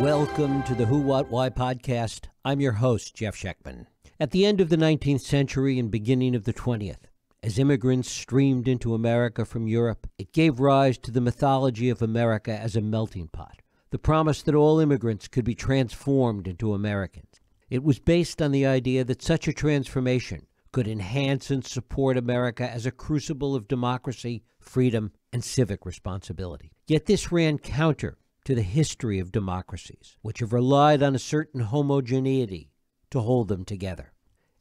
Welcome to the Who, What, Why podcast. I'm your host, Jeff Schechtman. At the end of the 19th century and beginning of the 20th, as immigrants streamed into America from Europe, it gave rise to the mythology of America as a melting pot, the promise that all immigrants could be transformed into Americans. It was based on the idea that such a transformation could enhance and support America as a crucible of democracy, freedom, and civic responsibility. Yet this ran counter to the history of democracies, which have relied on a certain homogeneity to hold them together.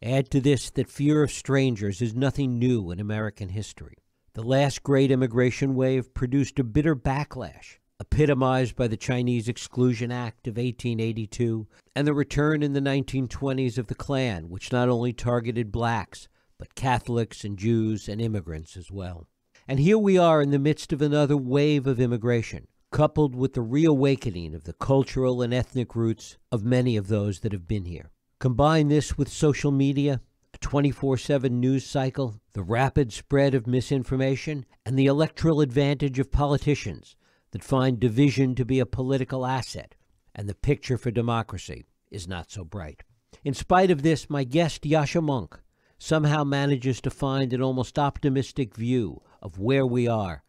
Add to this that fear of strangers is nothing new in American history. The last great immigration wave produced a bitter backlash, epitomized by the Chinese Exclusion Act of 1882 and the return in the 1920s of the Klan, which not only targeted blacks, but Catholics and Jews and immigrants as well. And here we are in the midst of another wave of immigration, coupled with the reawakening of the cultural and ethnic roots of many of those that have been here. Combine this with social media, a 24/7 news cycle, the rapid spread of misinformation, and the electoral advantage of politicians that find division to be a political asset, and the picture for democracy is not so bright. In spite of this, my guest, Yascha Mounk, somehow manages to find an almost optimistic view of where we are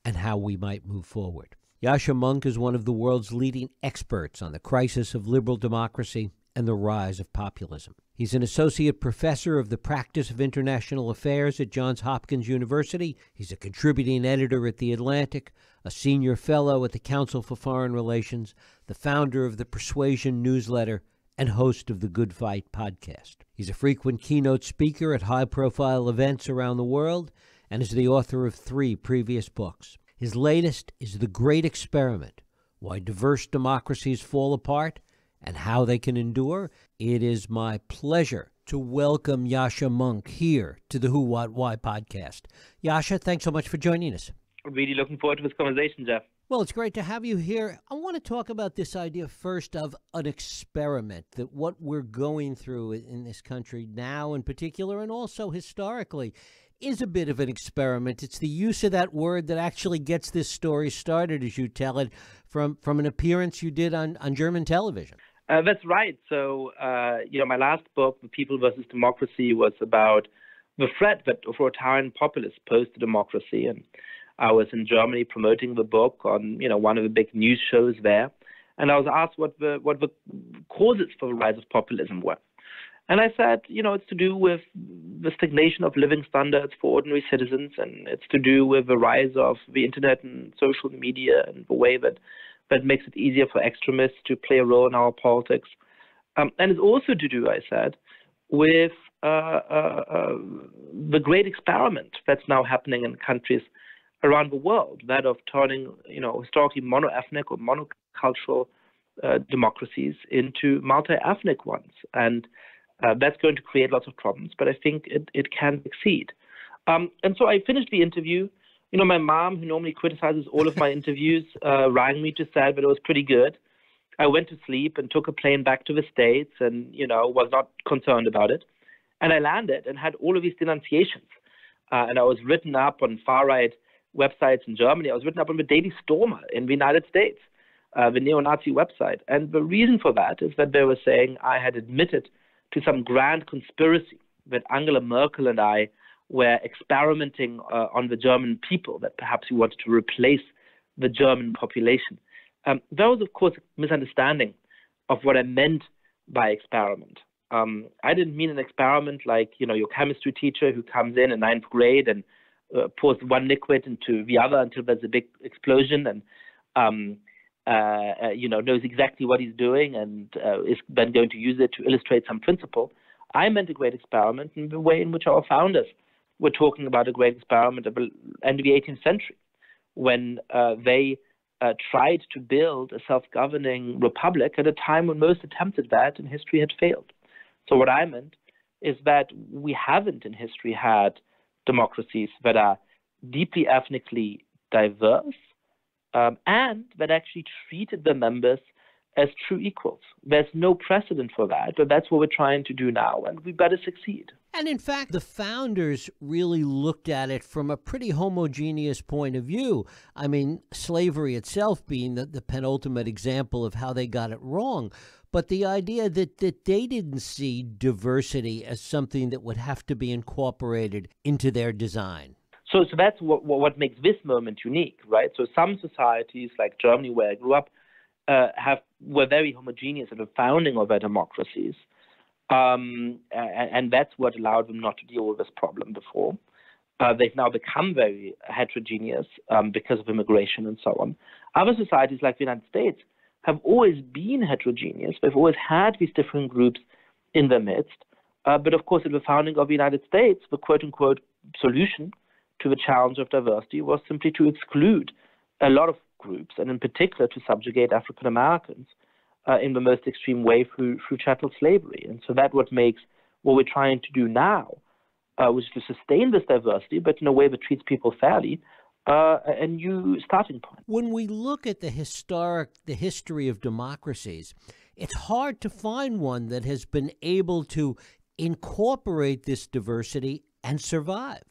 and how we might move forward. Yascha Mounk is one of the world's leading experts on the crisis of liberal democracy and the rise of populism. He's an associate professor of the practice of international affairs at Johns Hopkins University. He's a contributing editor at The Atlantic, a senior fellow at the Council for Foreign Relations, the founder of the Persuasion newsletter, and host of the Good Fight podcast. He's a frequent keynote speaker at high-profile events around the world and is the author of 3 previous books. His latest is The Great Experiment, Why Diverse Democracies Fall Apart and How They Can Endure. It is my pleasure to welcome Yascha Mounk here to the Who, What, Why podcast. Yascha, thanks so much for joining us. Really looking forward to this conversation, Jeff. Well, it's great to have you here. I want to talk about this idea first of an experiment, that what we're going through in this country now in particular, and also historically, is a bit of an experiment. It's the use of that word that actually gets this story started, as you tell it, from an appearance you did on German television. That's right. So, my last book, The People versus Democracy, was about the threat that authoritarian populists pose to democracy. And I was in Germany promoting the book on, one of the big news shows there. And I was asked what the causes for the rise of populism were. And I said, it's to do with the stagnation of living standards for ordinary citizens, and it's to do with the rise of the internet and social media and the way that makes it easier for extremists to play a role in our politics. And it's also to do, I said, with the great experiment that's now happening in countries around the world, that of turning, historically mono-ethnic or monocultural democracies into multi-ethnic ones. And that's going to create lots of problems, but I think it can succeed. And so I finished the interview. My mom, who normally criticizes all of my interviews, rang me to say that it was pretty good. I went to sleep and took a plane back to the States and, was not concerned about it. And I landed and had all of these denunciations. And I was written up on far-right websites in Germany. I was written up on the Daily Stormer in the United States, the neo-Nazi website. And the reason for that is that they were saying I had admitted to some grand conspiracy that Angela Merkel and I were experimenting on the German people, that perhaps we wanted to replace the German population. That was, of course, a misunderstanding of what I meant by experiment. I didn't mean an experiment like, your chemistry teacher who comes in 9th grade and pours one liquid into the other until there's a big explosion and knows exactly what he's doing and is then going to use it to illustrate some principle. I meant a great experiment in the way in which our founders were talking about a great experiment at the end of the 18th century, when they tried to build a self-governing republic at a time when most attempts at that in history had failed. So what I meant is that we haven't in history had democracies that are deeply ethnically diverse, and that actually treated the members as true equals. There's no precedent for that, but that's what we're trying to do now, and we better succeed. And in fact, the founders really looked at it from a pretty homogeneous point of view. I mean, slavery itself being the penultimate example of how they got it wrong. But the idea that they didn't see diversity as something that would have to be incorporated into their design. So that's what makes this moment unique, right? So some societies, like Germany, where I grew up, were very homogeneous at the founding of their democracies. And that's what allowed them not to deal with this problem before. They've now become very heterogeneous because of immigration and so on. Other societies, like the United States, have always been heterogeneous. They've always had these different groups in their midst. But of course, at the founding of the United States, the quote-unquote solution to the challenge of diversity was simply to exclude a lot of groups, and in particular to subjugate African Americans in the most extreme way through chattel slavery. And so that's what makes what we're trying to do now, which is to sustain this diversity, but in a way that treats people fairly, a new starting point. When we look at the history of democracies, it's hard to find one that has been able to incorporate this diversity and survive.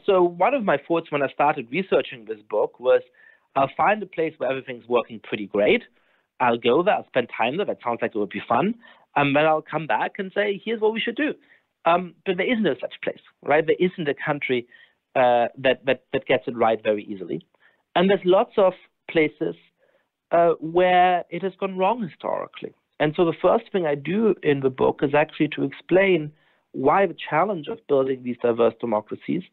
So one of my thoughts when I started researching this book was I'll find a place where everything's working pretty great. I'll go there, I'll spend time there. That sounds like it would be fun. And then I'll come back and say, here's what we should do. But there is no such place, right? There isn't a country that gets it right very easily. And there's lots of places where it has gone wrong historically. And so the first thing I do in the book is actually to explain why the challenge of building these diverse democracies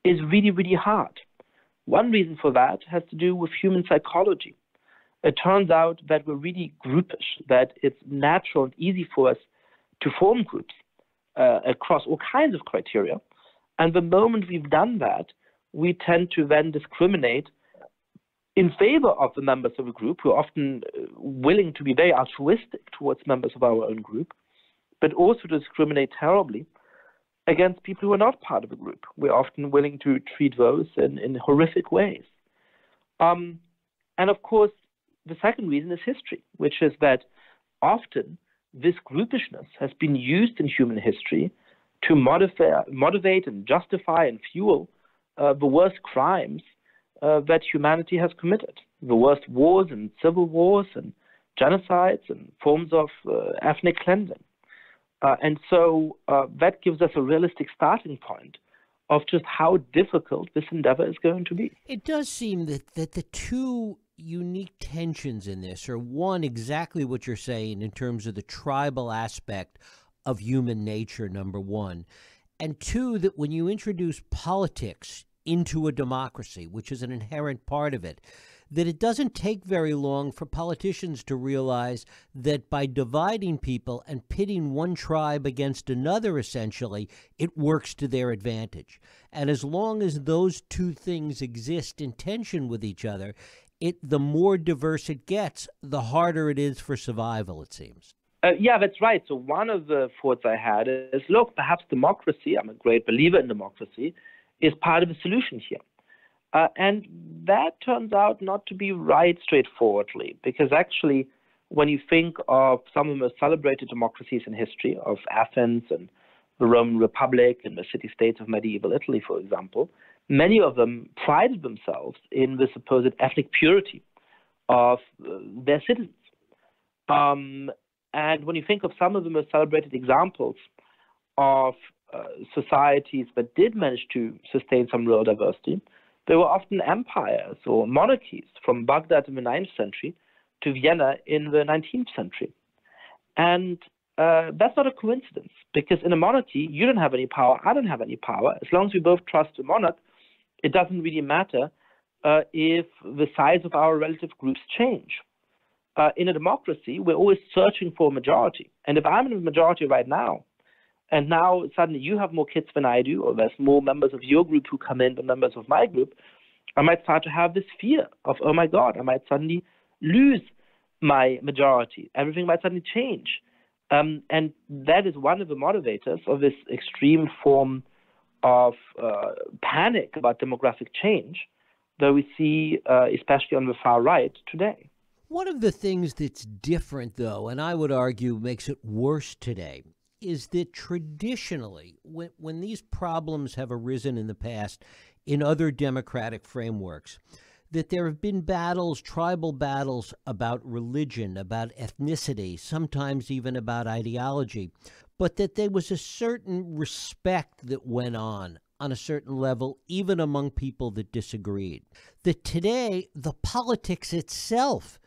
is really, really hard. One reason for that has to do with human psychology. It turns out that we're really groupish, that it's natural and easy for us to form groups across all kinds of criteria. And the moment we've done that, we tend to then discriminate in favor of the members of a group who are often willing to be very altruistic towards members of our own group, but also to discriminate terribly against people who are not part of a group. We're often willing to treat those in horrific ways. And of course, the second reason is history, which is that often this groupishness has been used in human history to motivate and justify and fuel the worst crimes that humanity has committed, the worst wars and civil wars and genocides and forms of ethnic cleansing. And so that gives us a realistic starting point of just how difficult this endeavor is going to be. It does seem that the two unique tensions in this are, one, exactly what you're saying in terms of the tribal aspect of human nature, number one, and two, that when you introduce politics into a democracy, which is an inherent part of it, that it doesn't take very long for politicians to realize that by dividing people and pitting one tribe against another, essentially, it works to their advantage. And as long as those two things exist in tension with each other, the more diverse it gets, the harder it is for survival, it seems. Yeah, that's right. So one of the thoughts I had is, look, perhaps democracy, I'm a great believer in democracy, is part of the solution here. And that turns out not to be right straightforwardly, because actually, when you think of some of the most celebrated democracies in history, of Athens and the Roman Republic and the city-states of medieval Italy, for example, many of them prided themselves in the supposed ethnic purity of their citizens. And when you think of some of the most celebrated examples of societies that did manage to sustain some real diversity, they were often empires or monarchies, from Baghdad in the 9th century to Vienna in the 19th century. And that's not a coincidence, because in a monarchy, you don't have any power, I don't have any power. As long as we both trust the monarch, it doesn't really matter if the size of our relative groups change. In a democracy, we're always searching for a majority. And if I'm in a majority right now, and now suddenly you have more kids than I do, or there's more members of your group who come in than members of my group, I might start to have this fear of, oh my God, I might suddenly lose my majority. Everything might suddenly change. And that is one of the motivators of this extreme form of panic about demographic change that we see, especially on the far right today. One of the things that's different, though, and I would argue makes it worse today, is that traditionally, when these problems have arisen in the past in other democratic frameworks, that there have been battles, tribal battles about religion, about ethnicity, sometimes even about ideology, but that there was a certain respect that went on a certain level, even among people that disagreed. That today, the politics itself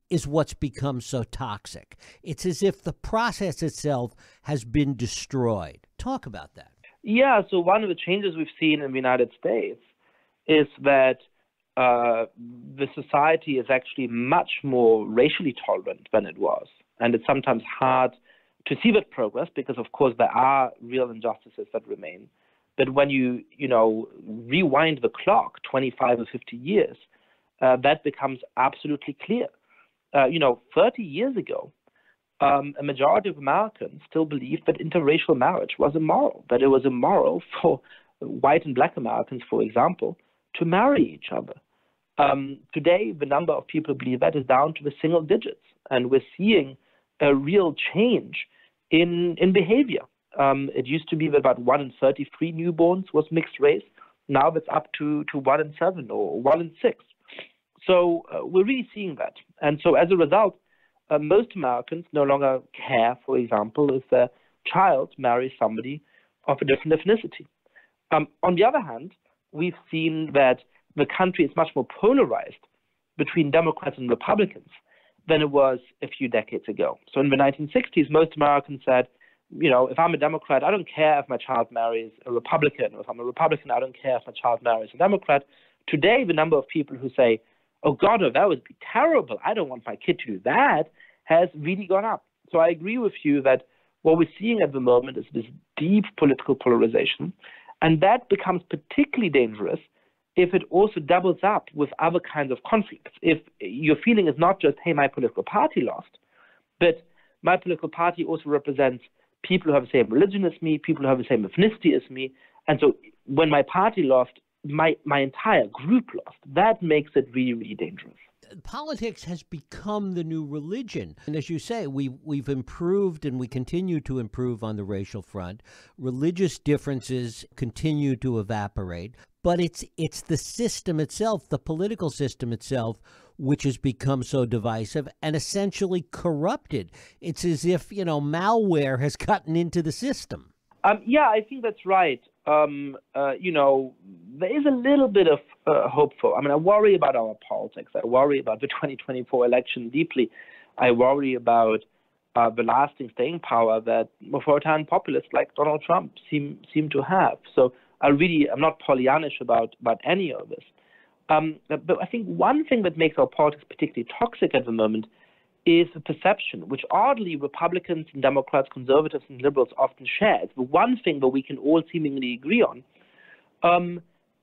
is what's become so toxic. It's as if the process itself has been destroyed. Talk about that. Yeah, so one of the changes we've seen in the United States is that the society is actually much more racially tolerant than it was. And it's sometimes hard to see that progress because, of course, there are real injustices that remain. But when you rewind the clock 25 or 50 years, that becomes absolutely clear. 30 years ago, a majority of Americans still believed that interracial marriage was immoral, that it was immoral for white and black Americans, for example, to marry each other. Today, the number of people who believe that is down to the single digits, and we're seeing a real change in behavior. It used to be that about 1 in 33 newborns was mixed race. Now that's up to 1 in 7 or 1 in 6. So we're really seeing that. And so as a result, most Americans no longer care, for example, if their child marries somebody of a different ethnicity. On the other hand, we've seen that the country is much more polarized between Democrats and Republicans than it was a few decades ago. So in the 1960s, most Americans said, if I'm a Democrat, I don't care if my child marries a Republican, or if I'm a Republican, I don't care if my child marries a Democrat. Today, the number of people who say, oh God, that would be terrible, I don't want my kid to do that, has really gone up. So I agree with you that what we're seeing at the moment is this deep political polarization, and that becomes particularly dangerous if it also doubles up with other kinds of conflicts. If your feeling is not just, hey, my political party lost, but my political party also represents people who have the same religion as me, people who have the same ethnicity as me, and so when my party lost, my entire group lost. That makes it really, really dangerous. Politics has become the new religion. And as you say, we've improved and we continue to improve on the racial front. Religious differences continue to evaporate. But it's the system itself, the political system itself, which has become so divisive and essentially corrupted. It's as if, malware has gotten into the system. Yeah, I think that's right. There is a little bit of hopeful. I worry about our politics. I worry about the 2024 election deeply. I worry about the lasting staying power that authoritarian populists like Donald Trump seem to have. So I'm not Pollyannish about any of this. But I think one thing that makes our politics particularly toxic at the moment is the perception, which oddly Republicans and Democrats, conservatives and liberals often share. It's the one thing that we can all seemingly agree on,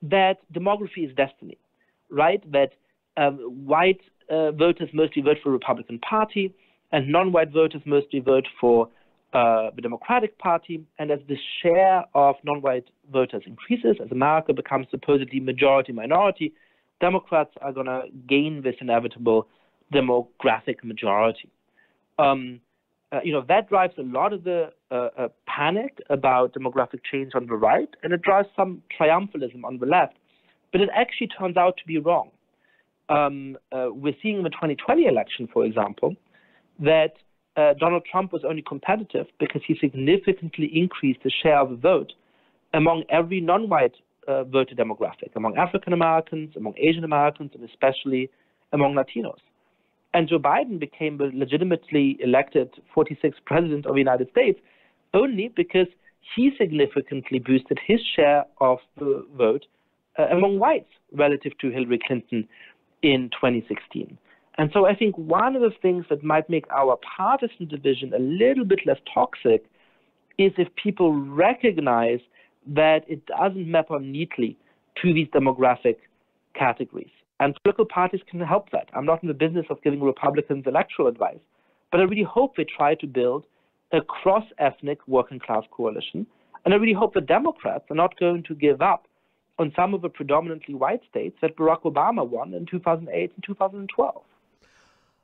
that demography is destiny, right? That white voters mostly vote for the Republican Party, and non-white voters mostly vote for the Democratic Party. And as the share of non-white voters increases, as America becomes supposedly majority-minority, Democrats are going to gain this inevitable demographic majority. That drives a lot of the panic about demographic change on the right, and it drives some triumphalism on the left. But it actually turns out to be wrong. We're seeing in the 2020 election, for example, that Donald Trump was only competitive because he significantly increased the share of the vote among every non-white voter demographic, among African Americans, among Asian Americans, and especially among Latinos. And Joe Biden became the legitimately elected 46th president of the United States only because he significantly boosted his share of the vote among whites relative to Hillary Clinton in 2016. And so I think one of the things that might make our partisan division a little bit less toxic is if people recognize that it doesn't map on neatly to these demographic categories. And political parties can help that. I'm not in the business of giving Republicans electoral advice, but I really hope they try to build a cross-ethnic working-class coalition. And I really hope the Democrats are not going to give up on some of the predominantly white states that Barack Obama won in 2008 and 2012.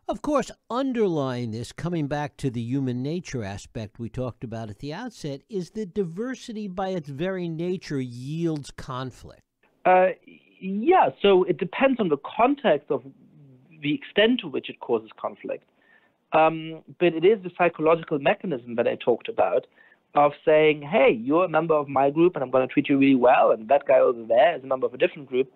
Of course, underlying this, coming back to the human nature aspect we talked about at the outset, is that diversity by its very nature yields conflict. Yeah, so it depends on the context of the extent to which it causes conflict. But it is the psychological mechanism that I talked about of saying, hey, you're a member of my group and I'm going to treat you really well, and that guy over there is a member of a different group,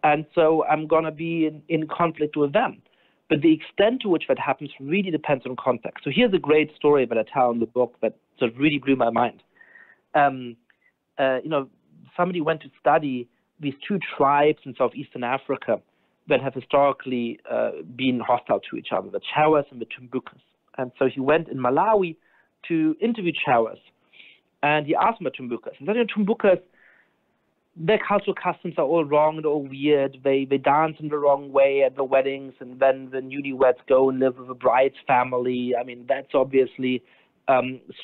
and so I'm going to be in conflict with them. But the extent to which that happens really depends on context. So here's a great story that I tell in the book that sort of really blew my mind. Somebody went to study these two tribes in southeastern Africa that have historically been hostile to each other, the Chawas and the Tumbukas. And so he went in Malawi to interview Chawas, and he asked them about Tumbukas. And then Tumbukas, their cultural customs are all wrong and all weird. They dance in the wrong way at the weddings, and then the newlyweds go and live with the bride's family. I mean, that's obviously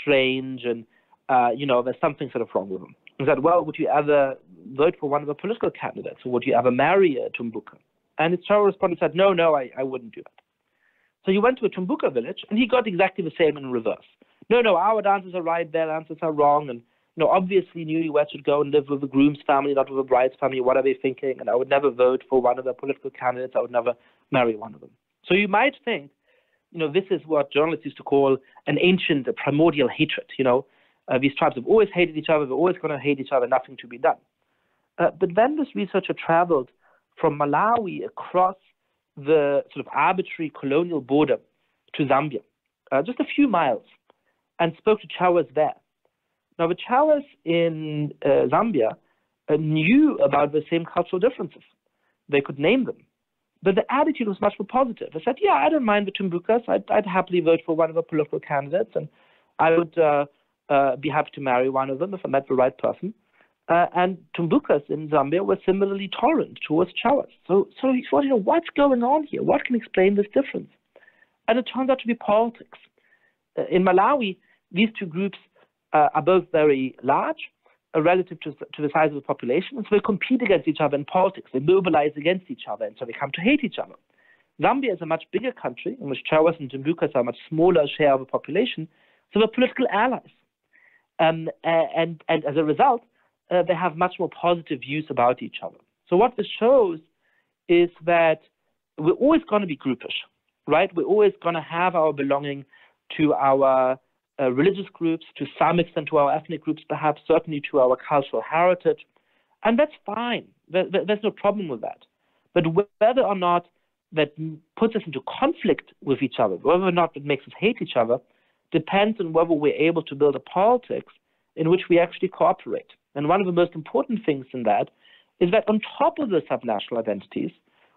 strange, and there's something sort of wrong with them. He said, well, would you ever vote for one of the political candidates, or would you ever marry a Tumbuka? And his Chawa respondent said, no, I wouldn't do that. So he went to a Tumbuka village, and he got exactly the same in reverse. No, our dances are right, their dances are wrong, and obviously newlyweds should go and live with the groom's family, not with the bride's family. What are they thinking? And I would never vote for one of the political candidates. I would never marry one of them. So you might think, this is what journalists used to call an ancient, primordial hatred. These tribes have always hated each other. They're always going to hate each other. Nothing to be done. But then this researcher traveled from Malawi across the sort of arbitrary colonial border to Zambia, just a few miles, and spoke to Chawas there. Now, the Chawas in Zambia knew about the same cultural differences. They could name them. But the attitude was much more positive. They said, yeah, I don't mind the Tumbukas. I'd happily vote for one of the political candidates, and I would be happy to marry one of them if I met the right person. And Tumbukas in Zambia were similarly tolerant towards Chawas. So he thought, what's going on here? What can explain this difference? And it turns out to be politics. In Malawi, these two groups are both very large relative to the size of the population, and so they compete against each other in politics. They mobilize against each other, and so they come to hate each other. Zambia is a much bigger country in which Chawas and Tumbukas are a much smaller share of the population, so they're political allies. And as a result, they have much more positive views about each other. So what this shows is that we're always going to be groupish, right? We're always going to have our belonging to our religious groups, to some extent to our ethnic groups, perhaps certainly to our cultural heritage. And that's fine. There's no problem with that. But whether or not that puts us into conflict with each other, whether or not it makes us hate each other, depends on whether we're able to build a politics in which we actually cooperate. And one of the most important things in that is that on top of the subnational identities,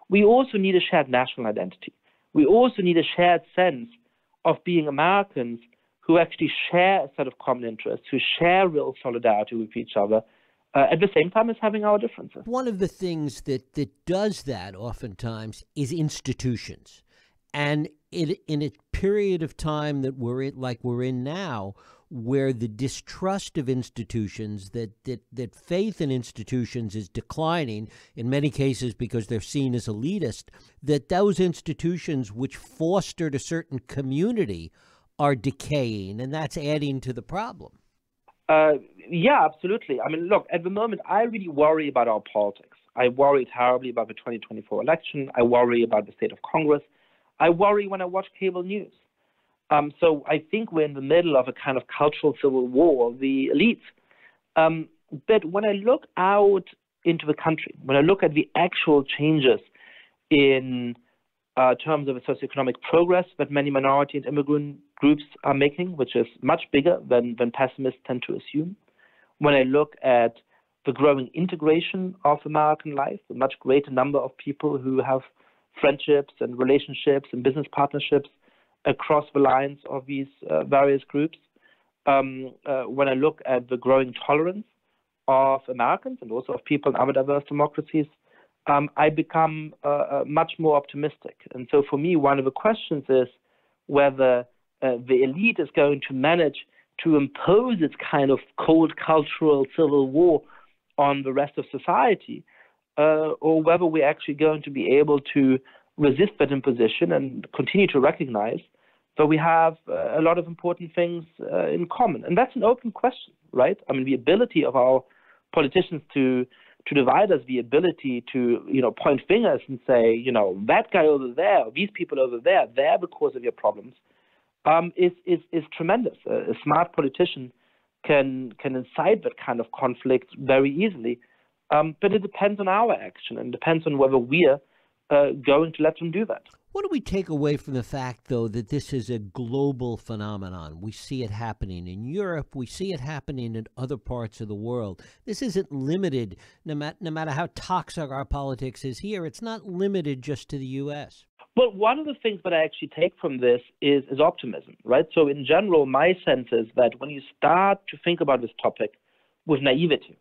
we also need a shared national identity. We also need a shared sense of being Americans who actually share a set of common interests, who share real solidarity with each other, at the same time as having our differences. One of the things that does that oftentimes is institutions. And in a period of time that we're in now, where the distrust of institutions, that faith in institutions is declining, in many cases because they're seen as elitist, that those institutions which fostered a certain community are decaying, and that's adding to the problem. Yeah, absolutely. I mean, look, at the moment, I really worry about our politics. I worry terribly about the 2024 election. I worry about the state of Congress. I worry when I watch cable news. So I think we're in the middle of a kind of cultural civil war of the elites. But when I look out into the country, when I look at the actual changes in terms of the socioeconomic progress that many minority and immigrant groups are making, which is much bigger than pessimists tend to assume, when I look at the growing integration of American life, a much greater number of people who have friendships and relationships and business partnerships across the lines of these various groups, when I look at the growing tolerance of Americans and also of people in other diverse democracies, I become much more optimistic. And so for me, one of the questions is whether the elite is going to manage to impose its kind of cold cultural civil war on the rest of society, or whether we're actually going to be able to resist that imposition and continue to recognize that we have a lot of important things in common. And that's an open question, right? I mean, the ability of our politicians to divide us, the ability to, point fingers and say, that guy over there, these people over there, they're the cause of your problems, is tremendous. A smart politician can incite that kind of conflict very easily, but it depends on our action and depends on whether we're going to let them do that. What do we take away from the fact, though, that this is a global phenomenon? We see it happening in Europe. We see it happening in other parts of the world. This isn't limited, no matter how toxic our politics is here, it's not limited just to the U.S. Well, one of the things that I actually take from this is optimism, right? So in general, my sense is that when you start to think about this topic with naivety,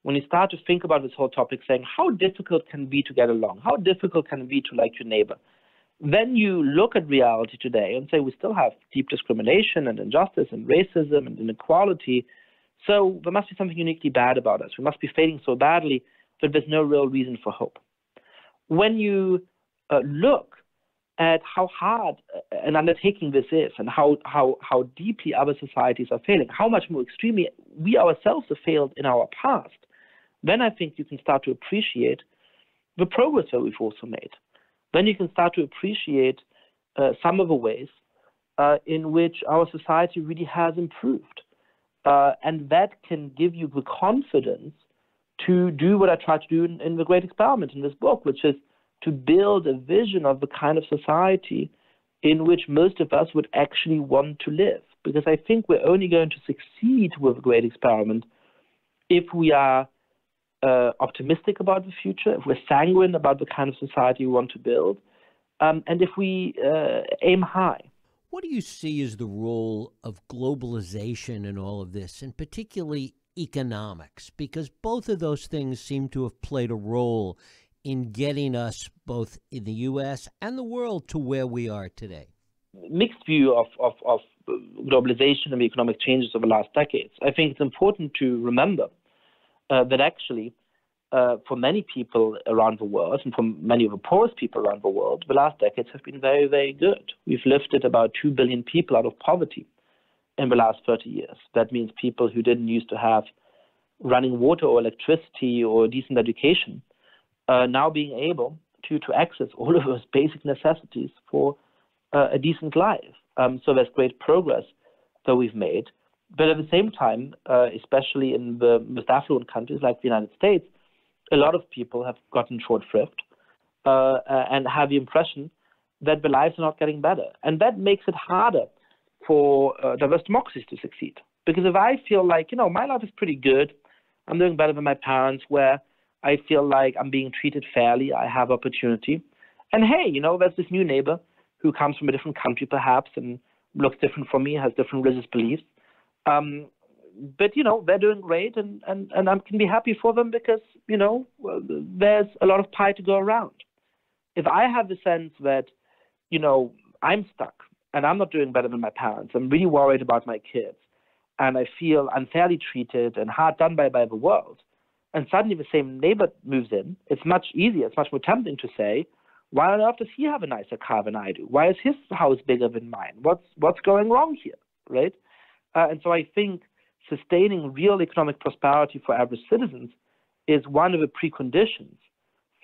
when you start to think about this whole topic saying, how difficult can it be to get along? How difficult can it be to like your neighbor? Then you look at reality today and say we still have deep discrimination and injustice and racism and inequality. So there must be something uniquely bad about us. We must be failing so badly that there's no real reason for hope. When you look at how hard an undertaking this is and how deeply other societies are failing, how much more extremely we ourselves have failed in our past, then I think you can start to appreciate the progress that we've also made. Then you can start to appreciate some of the ways in which our society really has improved. And that can give you the confidence to do what I try to do in The Great Experiment in this book, which is to build a vision of the kind of society in which most of us would actually want to live. Because I think we're only going to succeed with The Great Experiment if we are optimistic about the future, if we're sanguine about the kind of society we want to build, and if we aim high. What do you see as the role of globalization in all of this, and particularly economics? Because both of those things seem to have played a role in getting us, both in the U.S. and the world, to where we are today. Mixed view of globalization and the economic changes over the last decades. I think it's important to remember that actually, for many people around the world, and for many of the poorest people around the world, the last decades have been very, very good. We've lifted about 2 billion people out of poverty in the last 30 years. That means people who didn't used to have running water or electricity or decent education, now being able to access all of those basic necessities for a decent life. So there's great progress that we've made. But at the same time, especially in the most affluent countries like the United States, a lot of people have gotten short shrift and have the impression that their lives are not getting better. And that makes it harder for diverse democracies to succeed. Because if I feel like, my life is pretty good, I'm doing better than my parents, where I feel like I'm being treated fairly, I have opportunity. And hey, there's this new neighbor who comes from a different country perhaps and looks different from me, has different religious beliefs. But they're doing great, and I can be happy for them because there's a lot of pie to go around. If I have the sense that I'm stuck and I'm not doing better than my parents, I'm really worried about my kids, and I feel unfairly treated and hard done by the world, and suddenly the same neighbor moves in, it's much easier, it's much more tempting to say, why on earth does he have a nicer car than I do? Why is his house bigger than mine? What's going wrong here, right? And so I think sustaining real economic prosperity for average citizens is one of the preconditions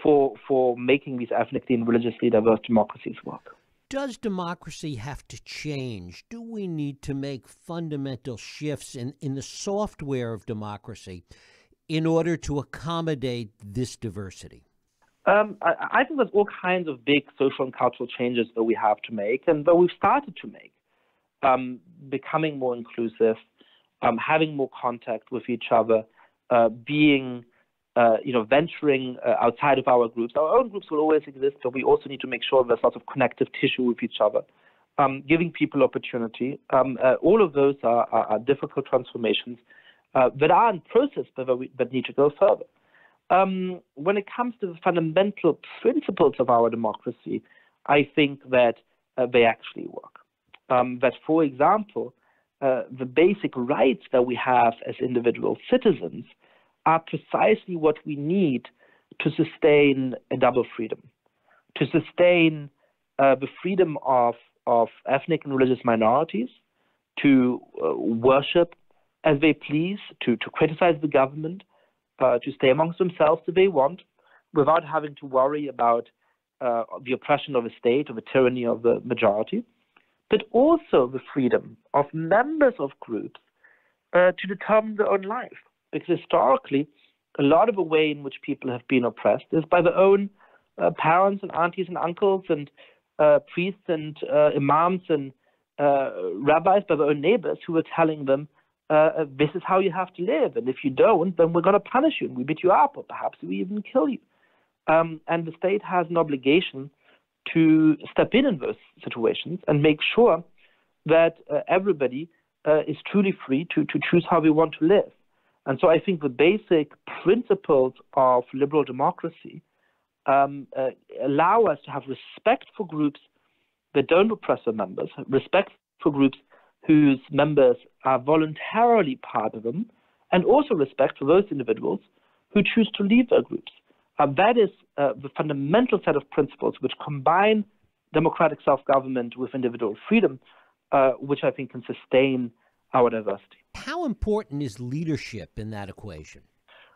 for making these ethnically and religiously diverse democracies work. Does democracy have to change? Do we need to make fundamental shifts in the software of democracy in order to accommodate this diversity? I think there's all kinds of big social and cultural changes that we have to make and that we've started to make. Becoming more inclusive, having more contact with each other, venturing outside of our groups. Our own groups will always exist, but we also need to make sure there's lots of connective tissue with each other, giving people opportunity. All of those are difficult transformations that are in process, but that need to go further. When it comes to the fundamental principles of our democracy, I think that they actually work. That, for example, the basic rights that we have as individual citizens are precisely what we need to sustain a double freedom, to sustain the freedom of ethnic and religious minorities to worship as they please, to criticize the government, to stay amongst themselves if they want, without having to worry about the oppression of a state or the tyranny of the majority, but also the freedom of members of groups to determine their own life. Because historically, a lot of the way in which people have been oppressed is by their own parents and aunties and uncles and priests and imams and rabbis, by their own neighbors who were telling them, this is how you have to live, and if you don't, then we're going to punish you, and we beat you up, or perhaps we even kill you. And the state has an obligation to step in those situations and make sure that everybody is truly free to choose how we want to live. And so I think the basic principles of liberal democracy allow us to have respect for groups that don't oppress their members, respect for groups whose members are voluntarily part of them, and also respect for those individuals who choose to leave their groups. That is the fundamental set of principles which combine democratic self-government with individual freedom, which I think can sustain our diversity. How important is leadership in that equation?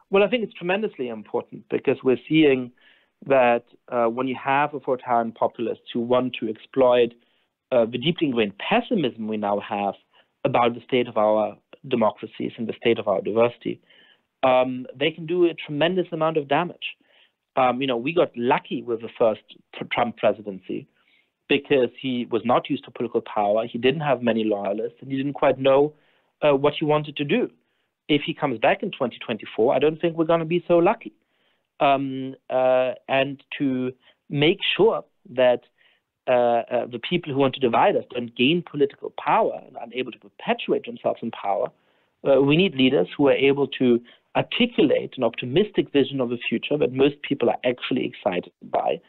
Well, I think it's tremendously important because we're seeing that when you have authoritarian populists who want to exploit the deeply ingrained pessimism we now have about the state of our democracies and the state of our diversity, they can do a tremendous amount of damage. We got lucky with the first Trump presidency because he was not used to political power. He didn't have many loyalists, and he didn't quite know what he wanted to do. If he comes back in 2024, I don't think we're going to be so lucky. And to make sure that the people who want to divide us don't gain political power and are unable to perpetuate themselves in power, we need leaders who are able to articulate an optimistic vision of the future that most people are actually excited by,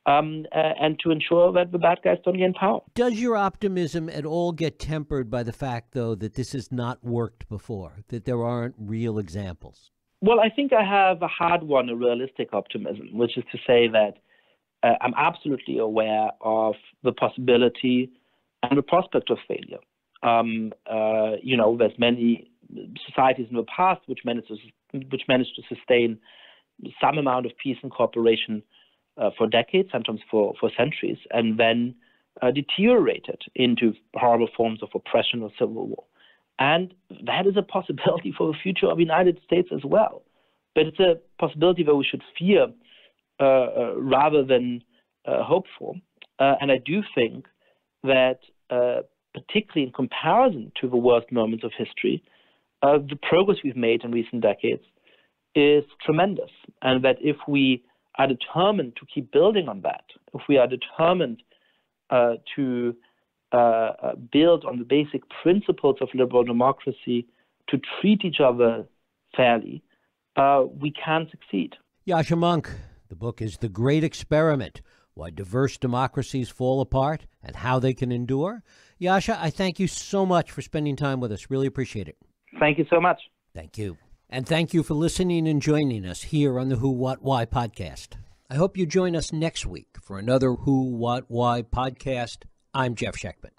and to ensure that the bad guys don't gain power. Does your optimism at all get tempered by the fact, though, that this has not worked before, that there aren't real examples? Well, I think I have a hard-won, a realistic optimism, which is to say that I'm absolutely aware of the possibility and the prospect of failure. There's many societies in the past which managed to sustain some amount of peace and cooperation for decades, sometimes for centuries, and then deteriorated into horrible forms of oppression or civil war. And that is a possibility for the future of the United States as well. But it's a possibility that we should fear rather than hope for. And I do think that, particularly in comparison to the worst moments of history, the progress we've made in recent decades is tremendous. And that if we are determined to keep building on that, if we are determined to build on the basic principles of liberal democracy, to treat each other fairly, we can succeed. Yascha Mounk, the book is The Great Experiment, Why Diverse Democracies Fall Apart and How They Can Endure. Yascha, I thank you so much for spending time with us. Really appreciate it. Thank you so much. Thank you. And thank you for listening and joining us here on the Who, What, Why podcast. I hope you join us next week for another Who, What, Why podcast. I'm Jeff Sheckman.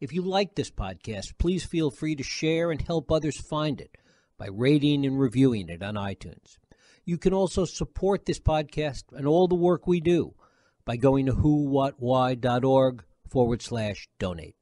If you like this podcast, please feel free to share and help others find it by rating and reviewing it on iTunes. You can also support this podcast and all the work we do by going to whowhatwhy.org/donate.